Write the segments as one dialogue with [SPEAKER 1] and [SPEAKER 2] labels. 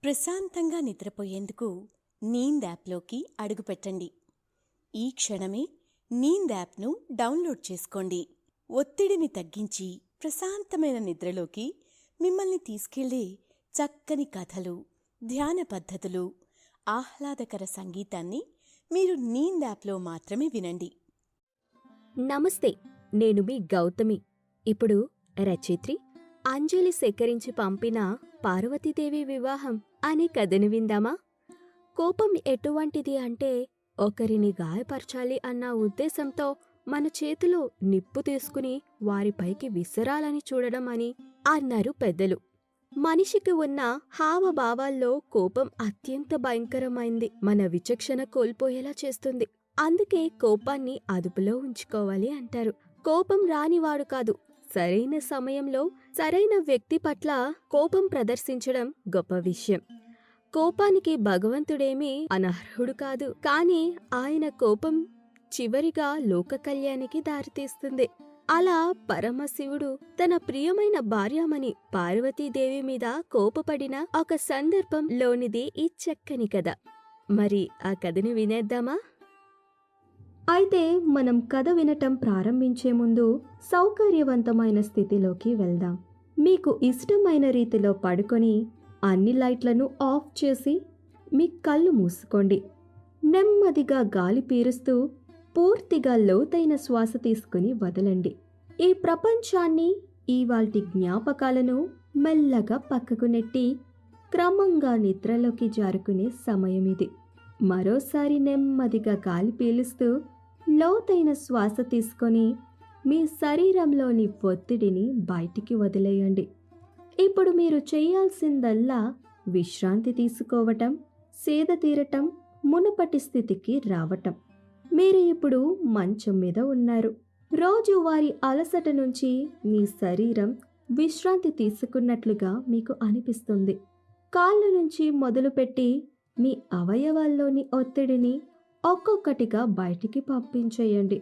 [SPEAKER 1] ప్రశాంతంగా నిద్రపోయేందుకు నీంద్ యాప్లోకి అడుగుపెట్టండి. ఈ క్షణమే నీంద్ యాప్ను డౌన్లోడ్ చేసుకోండి. ఒత్తిడిని తగ్గించి ప్రశాంతమైన నిద్రలోకి మిమ్మల్ని తీసుకెళ్లే చక్కని కథలు, ధ్యాన పద్ధతులు, ఆహ్లాదకర సంగీతాన్ని మీరు నీంద్ యాప్లో మాత్రమే వినండి.
[SPEAKER 2] నమస్తే, నేను మీ గౌతమి. ఇప్పుడు రచయిత్రి అంజలి సేకరించి పంపిన పార్వతీదేవి వివాహం అనే కథను విందామా? కోపం ఎటువంటిది అంటే ఒకరిని గాయపరచాలి అన్న ఉద్దేశంతో మన చేతిలో నిప్పు తీసుకుని వారిపైకి విసరాలని చూడడం అని అన్నారు పెద్దలు. మనిషికి ఉన్న హావభావాల్లో కోపం అత్యంత భయంకరమైంది. మన విచక్షణ కోల్పోయేలా చేస్తుంది. అందుకే కోపాన్ని అదుపులో ఉంచుకోవాలి అంటారు. కోపం రానివాడు కాదు, సరైన సమయంలో సరైన వ్యక్తి పట్ల కోపం ప్రదర్శించడం గొప్ప విషయం. కోపానికి భగవంతుడేమీ అనర్హుడు కాదు, కానీ ఆయన కోపం చివరిగా లోక కళ్యాణానికి దారితీస్తుంది. అలా పరమశివుడు తన ప్రియమైన భార్యామణి పార్వతీదేవి మీద కోపపడిన ఒక సందర్భంలోనిది ఈ చక్కని కథ. మరి ఆ కథను వినేద్దామా?
[SPEAKER 3] అయితే మనం కథ వినటం ప్రారంభించే ముందు సౌకర్యవంతమైన స్థితిలోకి వెళ్దాం. మీకు ఇష్టమైన రీతిలో పడుకొని అన్ని లైట్లను ఆఫ్ చేసి మీ కళ్ళు మూసుకోండి. నెమ్మదిగా గాలి పీలుస్తూ పూర్తిగా లోతైన శ్వాస తీసుకుని వదలండి. ఈ ప్రపంచాన్ని, ఇవాల్టి జ్ఞాపకాలను మెల్లగా పక్కకు నెట్టి క్రమంగా నిద్రలోకి జారుకునే సమయం ఇది. మరోసారి నెమ్మదిగా గాలి పీలుస్తూ లోతైన శ్వాస తీసుకొని మీ శరీరంలోని ఒత్తిడిని బయటికి వదిలేయండి. ఇప్పుడు మీరు చేయాల్సిందల్లా విశ్రాంతి తీసుకోవటం, సేద తీరటం, మునుపటి స్థితికి రావటం. మీరు ఇప్పుడు మంచం మీద ఉన్నారు. రోజువారీ అలసట నుంచి మీ శరీరం విశ్రాంతి తీసుకున్నట్లుగా మీకు అనిపిస్తుంది. కాళ్ళ నుంచి మొదలుపెట్టి మీ అవయవాల్లోని ఒత్తిడిని ఒక్కొక్కటిగా బయటికి పంపించేయండి.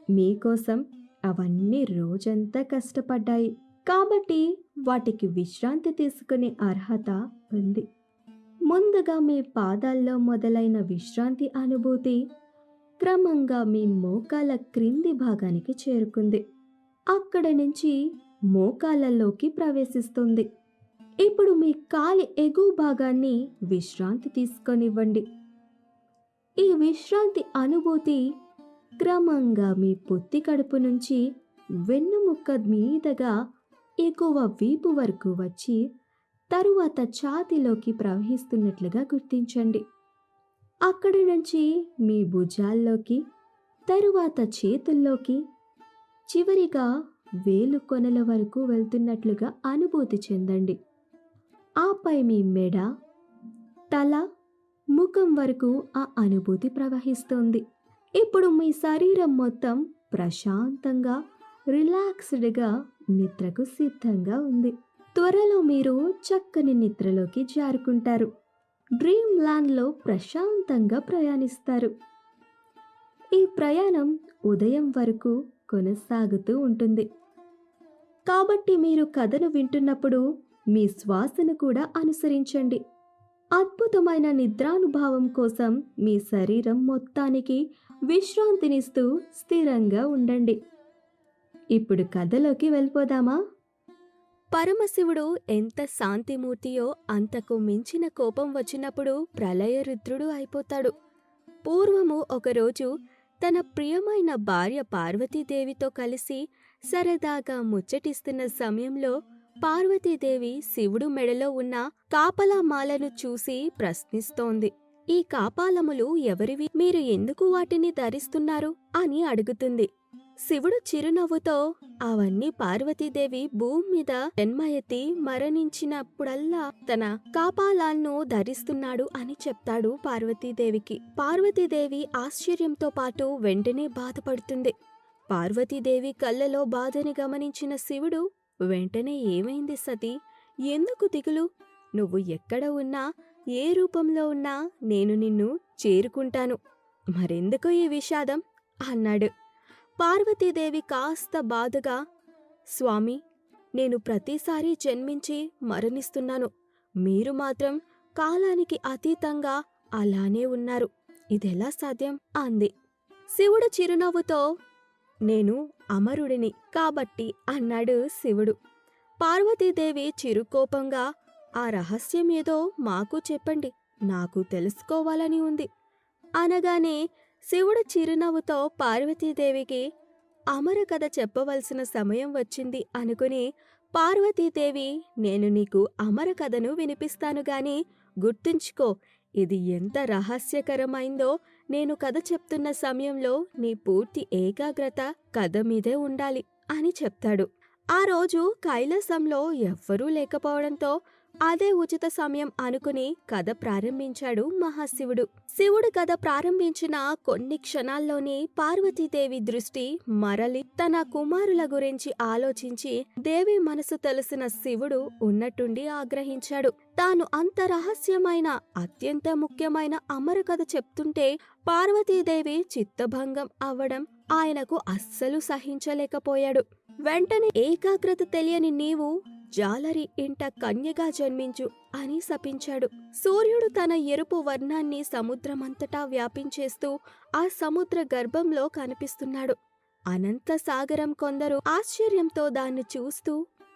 [SPEAKER 3] మీకోసం అవన్నీ రోజంతా కష్టపడ్డాయి కాబట్టి వాటికి విశ్రాంతి తీసుకునే అర్హత ఉంది. ముందుగా మీ పాదాల్లో మొదలైన విశ్రాంతి అనుభూతి క్రమంగా మీ మోకాల క్రింది భాగానికి చేరుకుంది. అక్కడ నుంచి మోకాళ్ళలోకి ప్రవేశిస్తుంది. ఇప్పుడు మీ కాలి ఎగువ భాగాన్ని విశ్రాంతి తీసుకొనివ్వండి. ఈ విశ్రాంతి అనుభూతి క్రమంగా మీ పొత్తి కడుపు నుంచి వెన్నుముక్క మీదగా ఎగువ వీపు వరకు వచ్చి తరువాత ఛాతీలోకి ప్రవహిస్తున్నట్లుగా గుర్తించండి. అక్కడి నుంచి మీ భుజాల్లోకి, తరువాత చేతుల్లోకి, చివరిగా వేలు కొనల వరకు వెళ్తున్నట్లుగా అనుభూతి చెందండి. ఆపై మీ మెడ, తల, ముఖం వరకు ఆ అనుభూతి ప్రవహిస్తుంది. ఇప్పుడు మీ శరీరం మొత్తం ప్రశాంతంగా, రిలాక్స్డ్గా నిద్రకు సిద్ధంగా ఉంది. త్వరలో మీరు చక్కని నిద్రలోకి జారుకుంటారు. డ్రీమ్ ల్యాండ్లో ప్రశాంతంగా ప్రయాణిస్తారు. ఈ ప్రయాణం ఉదయం వరకు కొనసాగుతూ ఉంటుంది. కాబట్టి మీరు కథను వింటున్నప్పుడు మీ శ్వాసను కూడా అనుసరించండి. అద్భుతమైన నిద్రానుభవం కోసం మీ శరీరం మొత్తానికి విశ్రాంతినిస్తూ స్థిరంగా ఉండండి. ఇప్పుడు కథలోకి వెళ్ళిపోదామా?
[SPEAKER 2] పరమశివుడు ఎంత శాంతిమూర్తియో అంతకు మించిన కోపం వచ్చినప్పుడు ప్రళయరుద్రుడు అయిపోతాడు. పూర్వము ఒకరోజు తన ప్రియమైన భార్య పార్వతీదేవితో కలిసి సరదాగా ముచ్చటిస్తున్న సమయంలో పార్వతీదేవి శివుడు మెడలో ఉన్న కాపలామాలను చూసి ప్రశ్నిస్తోంది. ఈ కాపాలములు ఎవరివి? మీరు ఎందుకు వాటిని ధరిస్తున్నారు అని అడుగుతుంది. శివుడు చిరునవ్వుతో అవన్నీ పార్వతీదేవి భూమి మీద జన్మయెత్తి మరణించినప్పుడల్లా తన కాపాలాలను ధరిస్తున్నాడు అని చెప్తాడు పార్వతీదేవికి. పార్వతీదేవి ఆశ్చర్యంతో పాటు వెంటనే బాధపడుతుంది. పార్వతీదేవి కళ్ళలో బాధని గమనించిన శివుడు వెంటనే ఏమైంది సతీ, ఎందుకు దిగులు? నువ్వు ఎక్కడ ఉన్నా, ఏ రూపంలో ఉన్నా నేను నిన్ను చేరుకుంటాను. మరెందుకు ఈ విషాదం అన్నాడు. పార్వతీదేవి కాస్త బాధగా, స్వామి, నేను ప్రతిసారి జన్మించి మరణిస్తున్నాను. మీరు మాత్రం కాలానికి అతీతంగా అలానే ఉన్నారు. ఇదెలా సాధ్యం అంది. శివుడు చిరునవ్వుతో, నేను అమరుడిని కాబట్టి అన్నాడు శివుడు. పార్వతీదేవి చిరుకోపంగా, ఆ రహస్యం ఏదో మాకు చెప్పండి, నాకు తెలుసుకోవాలని ఉంది అనగానే శివుడు చిరునవ్వుతో పార్వతీదేవికి అమర కథ చెప్పవలసిన సమయం వచ్చింది అనుకుని, పార్వతీదేవి, నేను నీకు అమర కథను వినిపిస్తాను గాని గుర్తుంచుకో, ఇది ఎంత రహస్యకరమైందో నేను కథ చెప్తున్న సమయంలో నీ పూర్తి ఏకాగ్రత కథ మీదే ఉండాలి అని చెప్తాడు. ఆ రోజు కైలాసంలో ఎవ్వరూ లేకపోవడంతో అదే ఉచిత సమయం అనుకుని కథ ప్రారంభించాడు మహాశివుడు. శివుడు కథ ప్రారంభించిన కొన్ని క్షణాల్లోనే పార్వతీదేవి దృష్టి మరలి తన కుమారుల గురించి ఆలోచించి దేవి మనసు తెలిసిన శివుడు ఉన్నట్టుండి ఆగ్రహించాడు. తాను అంత రహస్యమైన అత్యంత ముఖ్యమైన అమర కథ చెప్తుంటే పార్వతీదేవి చిత్తభంగం అవ్వడం ఆయనకు అస్సలు సహించలేకపోయాడు. వెంటనే ఏకాగ్రత తెలియని నీవు జాలరి ఇంట కన్యగా జన్మించు అని శపించాడు. సూర్యుడు తన ఎరుపు వర్ణాన్ని సముద్రమంతటా వ్యాపించేస్తూ ఆ సముద్ర గర్భంలో కనిపిస్తున్నాడు. అనంత సాగరం కొందరు ఆశ్చర్యంతో దాన్ని చూస్తూ,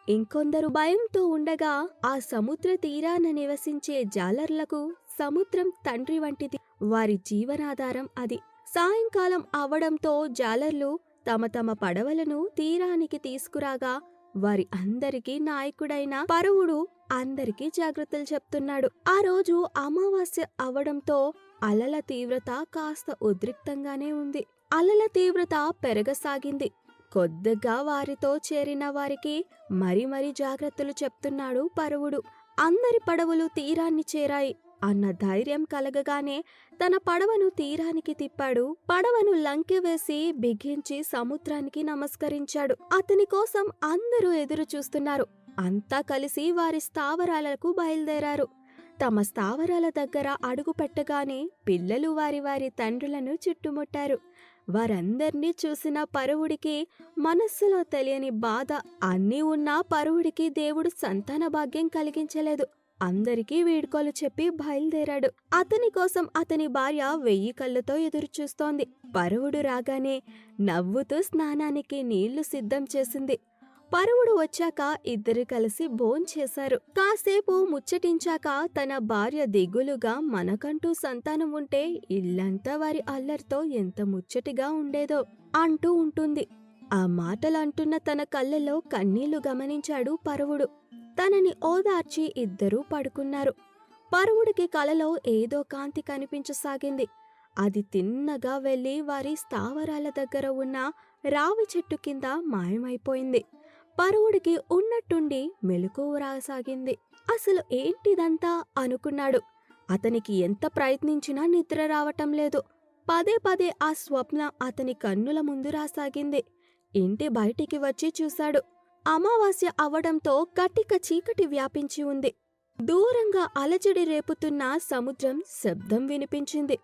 [SPEAKER 2] ఇంకొందరు భయంతో ఉండగా, ఆ సముద్ర తీరాన నివసించే జాలర్లకు సముద్రం తండ్రి వంటిది. వారి జీవనాధారం అది. సాయంకాలం అవడంతో జాలర్లు తమ తమ పడవలను తీరానికి తీసుకురాగా వారి అందరికీ నాయకుడైన పరవుడు అందరికీ జాగ్రత్తలు చెప్తున్నాడు. ఆ రోజు అమావాస్య అవడంతో అలల తీవ్రత కాస్త ఉద్రిక్తంగానే ఉంది. అలల తీవ్రత పెరగసాగింది. కొద్దిగా వారితో చేరిన వారికి మరి జాగ్రత్తలు చెప్తున్నాడు పరవుడు. అందరి పడవలు తీరాన్ని చేరాయి అన్న ధైర్యం కలగగానే తన పడవను తీరానికి తిప్పాడు. పడవను లంకె వేసి బిగించి సముద్రానికి నమస్కరించాడు. అతని కోసం అందరూ ఎదురు చూస్తున్నారు. అంతా కలిసి వారి స్థావరాలకు బయలుదేరారు. తమ స్థావరాల దగ్గర అడుగు పెట్టగానే పిల్లలు వారి తండ్రులను చుట్టుముట్టారు. వారందర్నీ చూసిన పరవుడికి మనస్సులో తెలియని బాధ. అన్నీ ఉన్నా పరవుడికి దేవుడు సంతాన భాగ్యం కలిగించలేదు. అందరికీ వీడ్కోలు చెప్పి బయలుదేరాడు. అతని కోసం అతని భార్య 1000 కళ్ళతో ఎదురుచూస్తోంది. పరవుడు రాగానే నవ్వుతూ స్నానానికి నీళ్లు సిద్ధం చేసింది. పరవుడు వచ్చాక ఇద్దరు కలిసి భోంచేశారు. కాసేపు ముచ్చటించాక తన భార్య దిగులుగా, మనకంటూ సంతానం ఉంటే ఇల్లంతా వారి అల్లరితో ఎంత ముచ్చటిగా ఉండేదో అంటూ ఉంటుంది. ఆ మాటలంటున్న తన కళ్ళలో కన్నీళ్లు గమనించాడు పరవుడు. తనని ఓదార్చి ఇద్దరూ పడుకున్నారు. పరవుడికి కలలో ఏదో కాంతి కనిపించసాగింది. అది తిన్నగా వెళ్లి వారి స్థావరాల దగ్గర ఉన్న రావి చెట్టు కింద మాయమైపోయింది. పరవుడికి ఉన్నట్టుండి మెలకువ రాసాగింది. అసలు ఏంటిదంతా అనుకున్నాడు. అతనికి ఎంత ప్రయత్నించినా నిద్ర రావటం లేదు. పదే ఆ స్వప్నం అతని కన్నుల ముందు రాసాగింది. ఇంటి బయటికి వచ్చి చూశాడు. అమావాస్య అవడంతో కటిక చీకటి వ్యాపించి ఉంది. దూరంగా అలజడి రేపుతున్న సముద్రం శబ్దం వినిపించింది.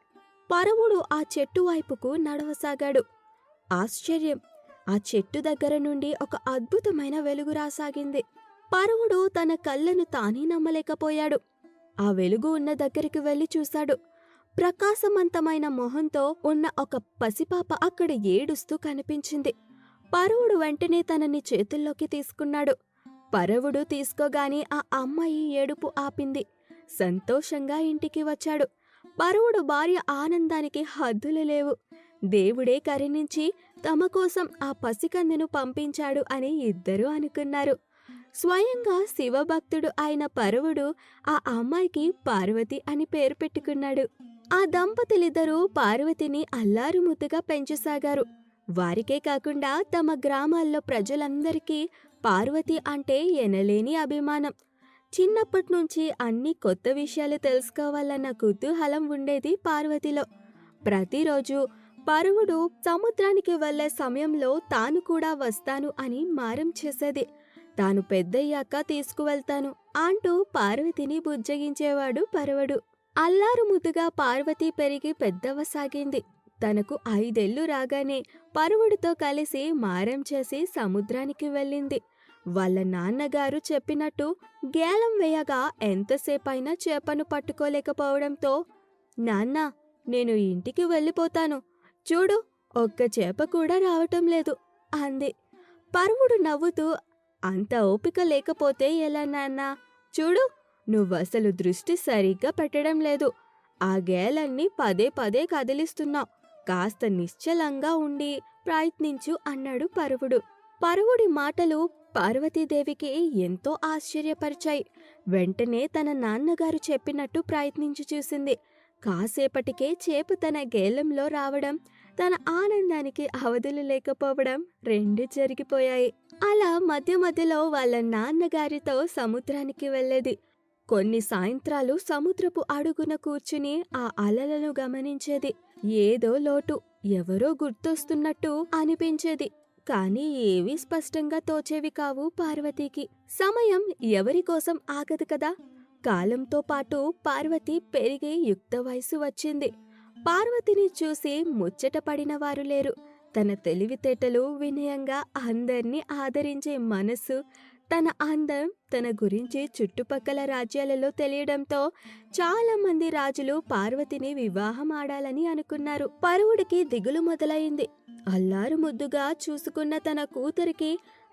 [SPEAKER 2] పరవుడు ఆ చెట్టు వైపుకు నడవసాగాడు. ఆశ్చర్యం! ఆ చెట్టు దగ్గర నుండి ఒక అద్భుతమైన వెలుగు రాసాగింది. పరవుడు తన కళ్ళను తానే నమ్మలేకపోయాడు. ఆ వెలుగు ఉన్న దగ్గరికి వెళ్లి చూశాడు. ప్రకాశవంతమైన మొహంతో ఉన్న ఒక పసిపాప అక్కడ ఏడుస్తూ కనిపించింది. పరవుడు వెంటనే తనని చేతుల్లోకి తీసుకున్నాడు. పరవుడు తీసుకోగానే ఆ అమ్మాయి ఏడుపు ఆపింది. సంతోషంగా ఇంటికి వచ్చాడు. పరవుడు భార్య ఆనందానికి హద్దులు లేవు. దేవుడే కరుణించి తమ కోసం ఆ పసికందును పంపించాడు అని ఇద్దరూ అనుకున్నారు. స్వయంగా శివభక్తుడు అయిన పరవుడు ఆ అమ్మాయికి పార్వతి అని పేరు పెట్టుకున్నాడు. ఆ దంపతులిద్దరూ పార్వతిని అల్లారు ముద్దుగా పెంచసాగారు. వారికే కాకుండా తమ గ్రామాల్లో ప్రజలందరికీ పార్వతి అంటే ఎనలేని అభిమానం. చిన్నప్పట్నుంచి అన్ని కొత్త విషయాలు తెలుసుకోవాలన్న కుతూహలం ఉండేది పార్వతిలో. ప్రతిరోజు పరవుడు సముద్రానికి వెళ్లే సమయంలో తాను కూడా వస్తాను అని మారం చేసేది. తాను పెద్దయ్యాక తీసుకువెళ్తాను అంటూ పార్వతిని బుజ్జగించేవాడు పరవుడు. అల్లారు ముద్దుగా పార్వతి పెరిగి పెద్దవసాగింది. తనకు 5 ఏళ్లు రాగానే పరవుడితో కలిసి మారం చేసి సముద్రానికి వెళ్ళింది. వాళ్ళ నాన్నగారు చెప్పినట్టు గేలం వేయగా ఎంతసేపైనా చేపను పట్టుకోలేకపోవడంతో, నాన్నా, నేను ఇంటికి వెళ్ళిపోతాను. చూడు, ఒక్క చేప కూడా రావటం లేదు అంది. పరువుడు నవ్వుతూ, అంత ఓపిక లేకపోతే ఎలా నాన్నా? చూడు, నువ్వసలు దృష్టి సరిగ్గా పెట్టడం లేదు. ఆ గేలన్నీ పదే పదే కదిలిస్తున్నావు. కాస్త నిశ్చలంగా ఉండి ప్రయత్నించు అన్నాడు పరువుడు. పరువుడి మాటలు పార్వతీదేవికి ఎంతో ఆశ్చర్యపరిచాయి. వెంటనే తన నాన్నగారు చెప్పినట్టు ప్రయత్నించి చూసింది. కాసేపటికే చేప తన గేలంలో రావడం, తన ఆనందానికి అవధులు లేకపోవడం రెండూ జరిగిపోయాయి. అలా మధ్య మధ్యలో వాళ్ళ నాన్నగారితో సముద్రానికి వెళ్ళేది. కొన్ని సాయంత్రాలు సముద్రపు అడుగున కూర్చుని ఆ అలలను గమనించేది. ఏదో లోటు, ఎవరో గుర్తొస్తున్నట్టు అనిపించేది. కాని ఏవీ స్పష్టంగా తోచేవి కావు పార్వతీకి. సమయం ఎవరికోసం ఆగదు కదా. కాలంతో పాటు పార్వతి పెరిగి యుక్త వయసు వచ్చింది. పార్వతిని చూసి ముచ్చటపడిన వారు లేరు. తన తెలివితేటలు, వినయంగా అందర్నీ ఆదరించే మనసు, తన అందం తన గురించి చుట్టుపక్కల రాజ్యాలలో తెలియడంతో చాలా మంది రాజులు పార్వతిని వివాహం ఆడాలని అనుకున్నారు. పరువుడికి దిగులు మొదలైంది. అల్లారు ముద్దుగా చూసుకున్న తన కూతురికి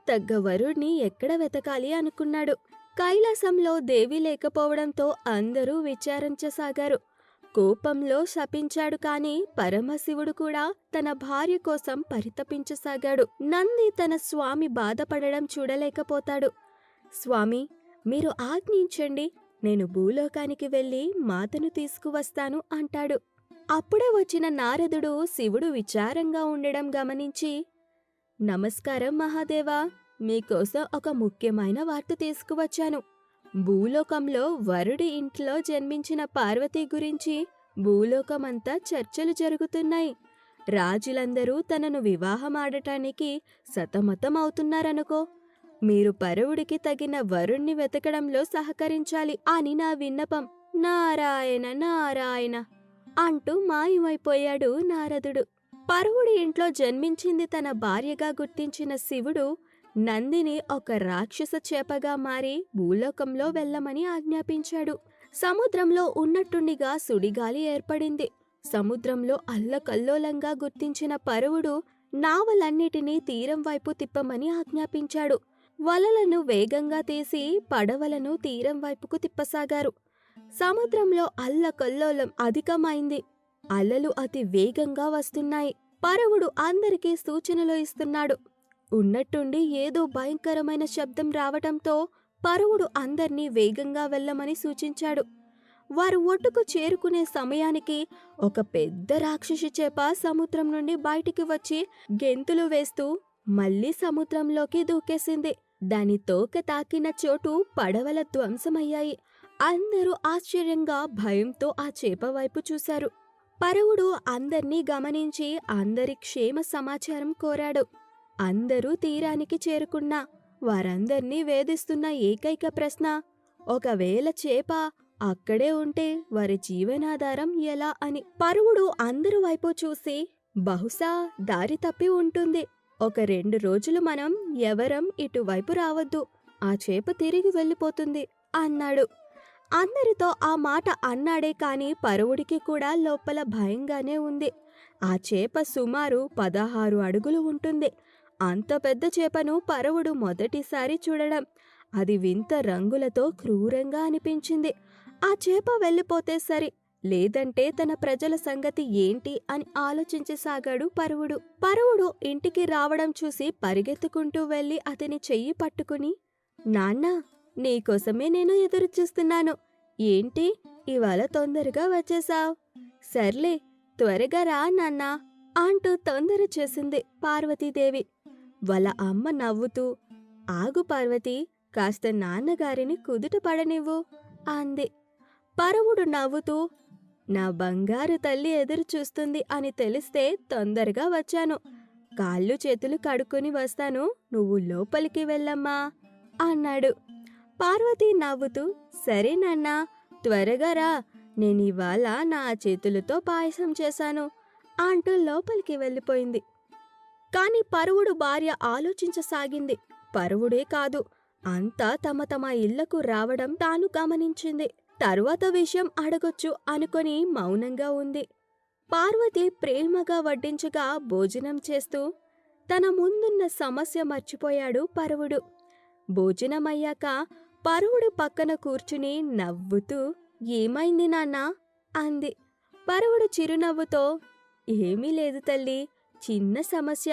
[SPEAKER 2] తగ్గ వరుణ్ణి ఎక్కడ వెతకాలి అనుకున్నాడు. కైలాసంలో దేవి లేకపోవడంతో అందరూ విచారించసాగారు. కోపంలో శపించాడు. కాని పరమశివుడు కూడా తన భార్య కోసం పరితపించసాగాడు. నంది తన స్వామి బాధపడడం చూడలేకపోతాడు. స్వామి, మీరు ఆజ్ఞించండి, నేను భూలోకానికి వెళ్ళి మాతను తీసుకువస్తాను అంటాడు. అప్పుడే వచ్చిన నారదుడు శివుడు విచారంగా ఉండడం గమనించి, నమస్కారం మహాదేవా, మీకోసం ఒక ముఖ్యమైన వార్త తీసుకువచ్చాను. భూలోకంలో వరుడి ఇంట్లో జన్మించిన పార్వతి గురించి భూలోకమంతా చర్చలు జరుగుతున్నాయి. రాజులందరూ తనను వివాహమాడటానికి సతమతమవుతున్నారనుకో. మీరు పరువుడికి తగిన వరుణ్ణి వెతకడంలో సహకరించాలి అని నా విన్నపం. నారాయణ నారాయణ అంటూ మాయమైపోయాడు నారదుడు. పరువుడి ఇంట్లో జన్మించింది తన భార్యగా గుర్తించిన శివుడు నందిని ఒక రాక్షస చేపగా మారి భూలోకంలో వెళ్ళమని ఆజ్ఞాపించాడు. సముద్రంలో ఉన్నట్టుండిగా సుడిగాలి ఏర్పడింది. సముద్రంలో అల్లకల్లోలంగా గుర్తించిన పరువుడు నావలన్నిటినీ తీరం వైపు తిప్పమని ఆజ్ఞాపించాడు. వలలను వేగంగా తీసి పడవలను తీరం వైపుకు తిప్పసాగారు. సముద్రంలో అల్లకల్లోలం అధికమైంది. అలలు అతి వేగంగా వస్తున్నాయి. పరువుడు అందరికీ సూచనలు ఇస్తున్నాడు. ఉన్నట్టుండి ఏదో భయంకరమైన శబ్దం రావటంతో పరువుడు అందర్నీ వేగంగా వెళ్ళమని సూచించాడు. వారు ఒడ్డుకు చేరుకునే సమయానికి ఒక పెద్ద రాక్షసి చేప సముద్రం నుండి బయటికి వచ్చి గెంతులు వేస్తూ మళ్లీ సముద్రంలోకి దూకేసింది. దాని తోక తాకిన చోటు పడవల ధ్వంసమయ్యాయి. అందరూ ఆశ్చర్యంగా భయంతో ఆ చేప వైపు చూశారు. పరువుడు అందర్నీ గమనించి అందరి క్షేమ సమాచారం కోరాడు. అందరూ తీరానికి చేరుకున్నా వారందర్నీ వేధిస్తున్న ఏకైక ప్రశ్న, ఒకవేళ చేప అక్కడే ఉంటే వారి జీవనాధారం ఎలా అని. పరువుడు అందరి వైపు చూసి, బహుశా దారి తప్పి ఉంటుంది. ఒక 2 రోజులు మనం ఎవరం ఇటువైపు రావద్దు, ఆ చేప తిరిగి వెళ్ళిపోతుంది అన్నాడు. అందరితో ఆ మాట అన్నాడే కాని పరువుడికి కూడా లోపల భయంగానే ఉంది. ఆ చేప సుమారు 16 అడుగులు ఉంటుంది. అంత పెద్ద చేపను పరువుడు మొదటిసారి చూడడం. అది వింత రంగులతో క్రూరంగా అనిపించింది. ఆ చేప వెళ్ళిపోతే సరి, లేదంటే తన ప్రజల సంగతి ఏంటి అని ఆలోచించసాగాడు పరువుడు. పరువుడు ఇంటికి రావడం చూసి పరిగెత్తుకుంటూ వెళ్ళి అతని చెయ్యి పట్టుకుని, నాన్నా, నీకోసమే నేను ఎదురుచూస్తున్నాను. ఏంటి ఇవాళ తొందరగా వచ్చేశావ్? సర్లే, త్వరగా రా నాన్నా అంటూ తొందర చేసింది పార్వతీదేవి. వాళ్ళ అమ్మ నవ్వుతూ, ఆగు పార్వతి, కాస్త నాన్నగారిని కుదుట పడనివ్వు అంది. పరువుడు నవ్వుతూ, నా బంగారు తల్లి ఎదురు చూస్తుంది అని తెలిస్తే తొందరగా వచ్చాను. కాళ్ళు చేతులు కడుక్కొని వస్తాను, నువ్వు లోపలికి వెళ్ళమ్మా అన్నాడు. పార్వతి నవ్వుతూ, సరే నాన్నా, త్వరగా రా, నేనివాళ నా చేతులతో పాయసం చేశాను అంటూ లోపలికి వెళ్ళిపోయింది. కాని పరువుడు భార్య ఆలోచించసాగింది. పరువుడే కాదు, అంతా తమ తమ ఇళ్లకు రావడం తాను గమనించింది. తరువాత విషయం అడగొచ్చు అనుకొని మౌనంగా ఉంది. పార్వతి ప్రేమగా వడ్డించగా భోజనం చేస్తూ తన ముందున్న సమస్య మర్చిపోయాడు పరువుడు. భోజనమయ్యాక పరువుడు పక్కన కూర్చుని నవ్వుతూ, "ఏమైంది నాన్నా?" అంది. పరువుడు చిరునవ్వుతో, "ఏమీ లేదు తల్లి, చిన్న సమస్య.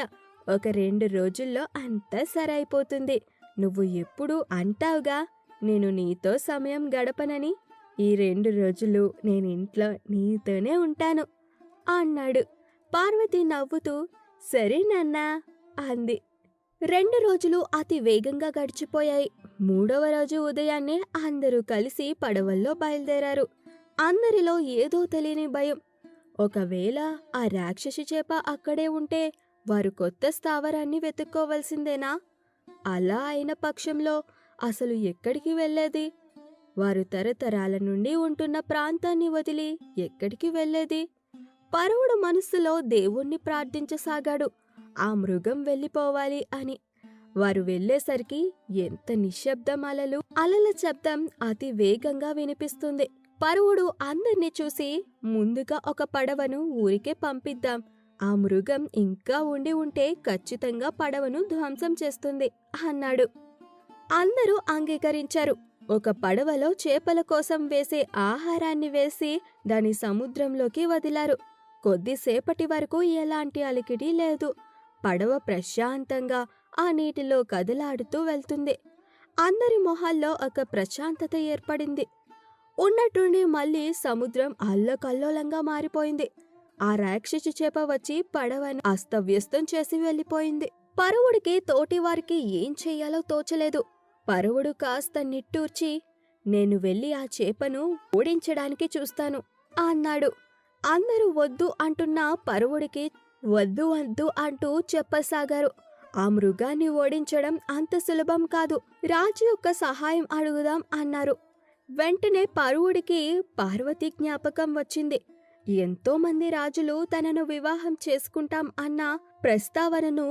[SPEAKER 2] ఒక 2 రోజుల్లో అంతా సరైపోతుంది. నువ్వు ఎప్పుడూ అంటావుగా నేను నీతో సమయం గడపనని. ఈ 2 రోజులు నేనింట్లో నీతోనే ఉంటాను" అన్నాడు. పార్వతి నవ్వుతూ, "సరే నాన్నా" అంది. 2 రోజులు అతి వేగంగా గడిచిపోయాయి. 3వ రోజు ఉదయాన్నే అందరూ కలిసి పడవల్లో బయలుదేరారు. అందరిలో ఏదో తెలియని భయం. ఒకవేళ ఆ రాక్షసి చేప అక్కడే ఉంటే వారు కొత్త స్థావరాన్ని వెతుక్కోవలసిందేనా? అలా అయిన పక్షంలో అసలు ఎక్కడికి వెళ్ళేది? వారు తరతరాల నుండి ఉంటున్న ప్రాంతాన్ని వదిలి ఎక్కడికి వెళ్ళేది? పరువుడు మనస్సులో దేవుణ్ణి ప్రార్థించసాగాడు, ఆ మృగం వెళ్ళిపోవాలి అని. వారు వెళ్లేసరికి ఎంత నిశ్శబ్దం! అలల శబ్దం అతి వేగంగా వినిపిస్తుంది. పరువుడు అందర్నీ చూసి, "ముందుగా ఒక పడవను ఊరికే పంపిద్దాం. ఆ మృగం ఇంకా ఉండి ఉంటే ఖచ్చితంగా పడవను ధ్వంసం చేస్తుంది" అన్నాడు. అందరూ అంగీకరించారు. ఒక పడవలో చేపల కోసం వేసే ఆహారాన్ని వేసి దాని సముద్రంలోకి వదిలారు. కొద్దిసేపటి వరకు ఎలాంటి అలికిడి లేదు. పడవ ప్రశాంతంగా ఆ నీటిలో కదలాడుతూ వెళ్తుంది. అందరి మొహాల్లో ఒక ప్రశాంతత ఏర్పడింది. ఉన్నట్టుండి మళ్ళీ సముద్రం అల్లకల్లోలంగా మారిపోయింది. ఆ రాక్షసి చేప వచ్చి పడవను అస్తవ్యస్తం చేసి వెళ్ళిపోయింది. పరువుడికి తోటివారికి ఏం చెయ్యాలో తోచలేదు. పరువుడు కాస్త నిట్టూర్చి, "నేను వెళ్ళి ఆ చేపను ఓడించడానికి చూస్తాను" అన్నాడు. అందరూ వద్దు అంటున్నా పరువుడికి వద్దు వద్దు అంటూ చెప్పసాగారు. ఆ మృగాన్ని ఓడించడం అంత సులభం కాదు. రాజు యొక్క సహాయం అడుగుదాం అన్నారు. వెంటనే పరువుడికి పార్వతి జ్ఞాపకం వచ్చింది. ఎంతోమంది రాజులు తనను వివాహం చేసుకుంటాం అన్న ప్రస్తావనను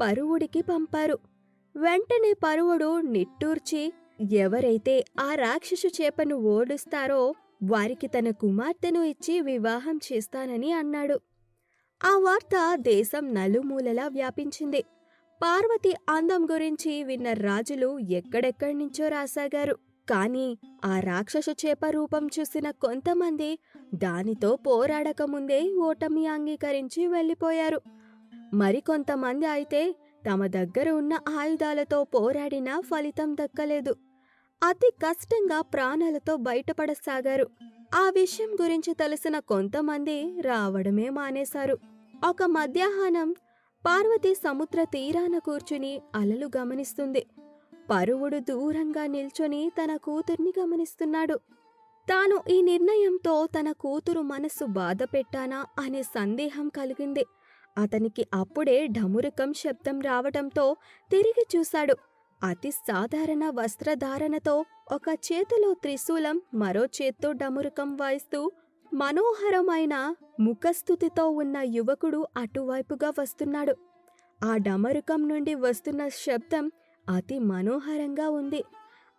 [SPEAKER 2] పరువుడికి పంపారు. వెంటనే పరువుడు నిట్టూర్చి, ఎవరైతే ఆ రాక్షసు చేపను ఓడిస్తారో వారికి తన కుమార్తెను ఇచ్చి వివాహం చేస్తానని అన్నాడు. ఆ వార్త దేశం నలుమూలలా వ్యాపించింది. పార్వతి అందం గురించి విన్న రాజులు ఎక్కడెక్కడి నుంచో రాసాగారు. కాని ఆ రాక్షసు చేప రూపం చూసిన కొంతమంది దానితో పోరాడకముందే ఓటమి అంగీకరించి వెళ్ళిపోయారు. మరికొంతమంది అయితే తమ దగ్గర ఉన్న ఆయుధాలతో పోరాడినా ఫలితం దక్కలేదు. అతి కష్టంగా ప్రాణాలతో బయటపడసాగారు. ఆ విషయం గురించి తెలిసిన కొంతమంది రావడమే మానేశారు. ఒక మధ్యాహ్నం పార్వతి సముద్ర తీరాన కూర్చుని అలలు గమనిస్తుంది. పరువుడు దూరంగా నిల్చొని తన కూతుర్ని గమనిస్తున్నాడు. తాను ఈ నిర్ణయంతో తన కూతురు మనస్సు బాధ పెట్టానా అనే సందేహం కలిగింది. అతనికి అప్పుడే ఢమురుకం శబ్దం రావటంతో తిరిగి చూశాడు. అతి సాధారణ వస్త్రధారణతో ఒక చేతిలో త్రిశూలం, మరో చేత్తో డమురుకం వాయిస్తూ మనోహరమైన ముఖస్థుతితో ఉన్న యువకుడు అటువైపుగా వస్తున్నాడు. ఆ డమరుకం నుండి వస్తున్న శబ్దం అతి మనోహరంగా ఉంది.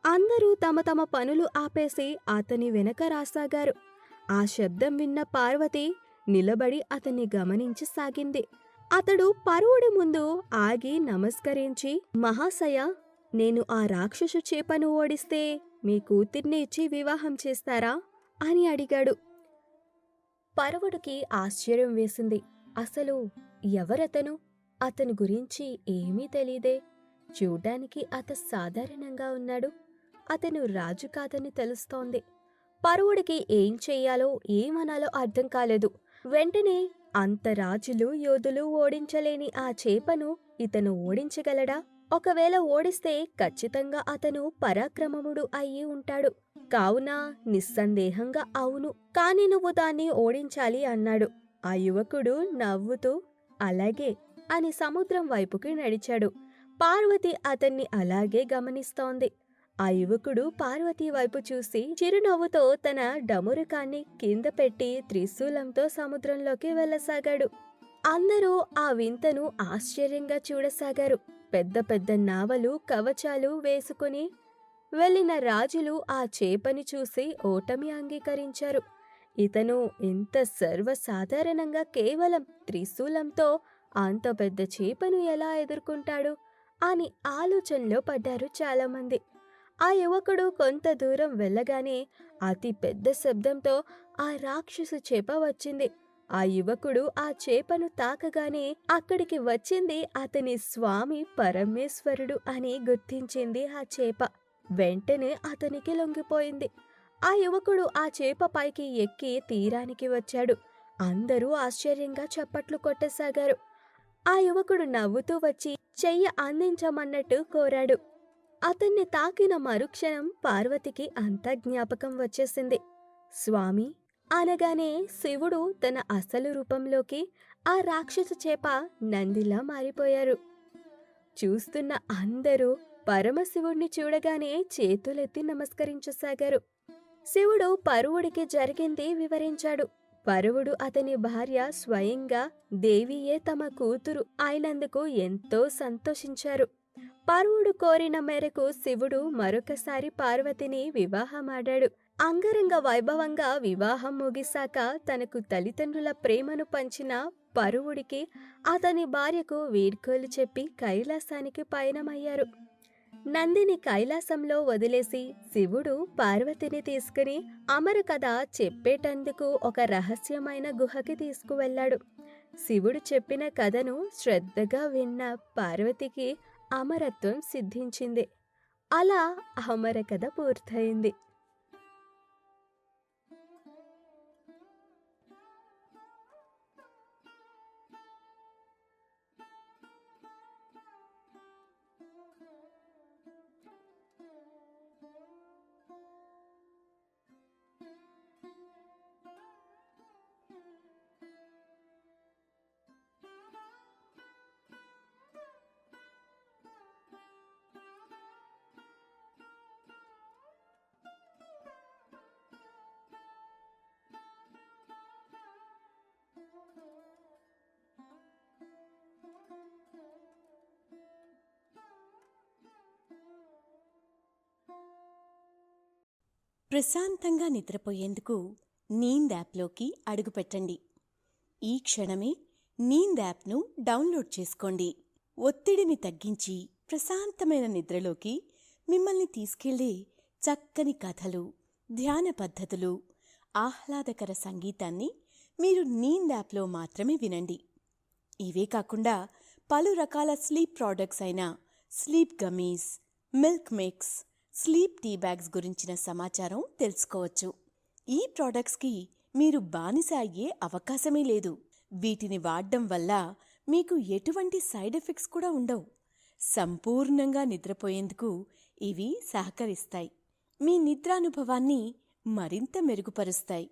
[SPEAKER 2] అందరూ తమ తమ పనులు ఆపేసి అతని వెనక రాసాగారు. ఆ శబ్దం విన్న పార్వతి నిలబడి అతన్ని గమనించసాగింది. అతడు పరువుడి ముందు ఆగి నమస్కరించి, "మహాశయ, నేను ఆ రాక్షసు చేపను ఓడిస్తే మీ కూతుర్ని ఇచ్చి వివాహం చేస్తారా?" అని అడిగాడు. పరువుడికి ఆశ్చర్యం వేసింది. అసలు ఎవరతను? అతని గురించి ఏమీ తెలీదే. చూడ్డానికి సాధారణంగా ఉన్నాడు. అతను రాజు కాదని తెలుస్తోంది. పరువుడికి ఏం చెయ్యాలో ఏమనాలో అర్థం కాలేదు. వెంటనే అంత రాజులు యోధులు ఓడించలేని ఆ చేపను ఇతను ఓడించగలడా? ఒకవేళ ఓడిస్తే ఖచ్చితంగా అతను పరాక్రమముడు అయ్యి ఉంటాడు. కావున నిస్సందేహంగా అవును, కాని నువ్వు దాన్ని ఓడించాలి అన్నాడు. ఆ యువకుడు నవ్వుతూ అలాగే అని సముద్రం వైపుకి నడిచాడు. పార్వతి అతన్ని అలాగే గమనిస్తోంది. ఆ యువకుడు పార్వతి వైపు చూసి చిరునవ్వుతో తన డమురుకాన్ని కింద పెట్టి త్రిశూలంతో సముద్రంలోకి వెళ్ళసాగాడు. అందరూ ఆ వింతను ఆశ్చర్యంగా చూడసాగారు. పెద్ద పెద్ద నావలు కవచాలు వేసుకుని వెళ్ళిన రాజులు ఆ చేపని చూసి ఓటమి అంగీకరించారు. ఇతను ఇంత సర్వసాధారణంగా కేవలం త్రిశూలంతో అంత పెద్ద చేపను ఎలా ఎదుర్కొంటాడు అని ఆలోచనలో పడ్డారు చాలామంది. ఆ యువకుడు కొంత దూరం వెళ్ళగానే అతి పెద్ద శబ్దంతో ఆ రాక్షసు చేప వచ్చింది. ఆ యువకుడు ఆ చేపను తాకగానే అక్కడికి వచ్చింది అతని స్వామి పరమేశ్వరుడు అని గుర్తించింది ఆ చేప. వెంటనే అతనికి లొంగిపోయింది. ఆ యువకుడు ఆ చేప పైకి ఎక్కి తీరానికి వచ్చాడు. అందరూ ఆశ్చర్యంగా చప్పట్లు కొట్టసాగారు. ఆ యువకుడు నవ్వుతూ వచ్చి చెయ్యి అందించమన్నట్టు కోరాడు. అతన్ని తాకిన మరుక్షణం పార్వతికి అంతా జ్ఞాపకం వచ్చేసింది. స్వామి అనగానే శివుడు తన అసలు రూపంలోకి ఆ రాక్షస చేప నందిలా మారిపోయారు. చూస్తున్న అందరూ పరమశివుణ్ణి చూడగానే చేతులెత్తి నమస్కరించసాగారు. శివుడు పరువుడికి జరిగింది వివరించాడు. పరువుడు అతని భార్య స్వయంగా దేవియే తమ కూతురు అయినందుకు ఎంతో సంతోషించారు. పరువుడు కోరిన మేరకు శివుడు మరొకసారి పార్వతిని వివాహమాడాడు. అంగరంగ వైభవంగా వివాహం ముగిశాక తనకు తల్లిదండ్రుల ప్రేమను పంచిన పరువుడికి అతని భార్యకు వీడ్కోలు చెప్పి కైలాసానికి పయనమయ్యారు. నందిని కైలాసంలో వదిలేసి శివుడు పార్వతిని తీసుకుని అమర కథ చెప్పేటందుకు ఒక రహస్యమైన గుహకి తీసుకువెళ్ళాడు. శివుడు చెప్పిన కథను శ్రద్ధగా విన్న పార్వతికి అమరత్వం సిద్ధించింది. అలా అమర కథ పూర్తయింది.
[SPEAKER 1] ప్రశాంతంగా నిద్రపోయేందుకు నీంద్ యాప్లోకి అడుగుపెట్టండి. ఈ క్షణమే నీంద్ యాప్ను డౌన్లోడ్ చేసుకోండి. ఒత్తిడిని తగ్గించి ప్రశాంతమైన నిద్రలోకి మిమ్మల్ని తీసుకెళ్లే చక్కని కథలు, ధ్యాన పద్ధతులు, ఆహ్లాదకర సంగీతాన్ని మీరు నీంద్ యాప్లో మాత్రమే వినండి. ఇవే కాకుండా పలు రకాల స్లీప్ ప్రోడక్ట్స్ అయిన sleep gummies, milk mix, sleep tea bags గురించిన సమాచారం తెలుసుకోవచ్చు. ఈ ప్రోడక్ట్స్కి మీరు బానిస అయ్యే అవకాశమే లేదు. వీటిని వాడడం వల్ల మీకు ఎటువంటి సైడ్ ఎఫెక్ట్స్ కూడా ఉండవు. సంపూర్ణంగా నిద్రపోయేందుకు ఇవి సహకరిస్తాయి. మీ నిద్రానుభవాన్ని మరింత మెరుగుపరుస్తాయి.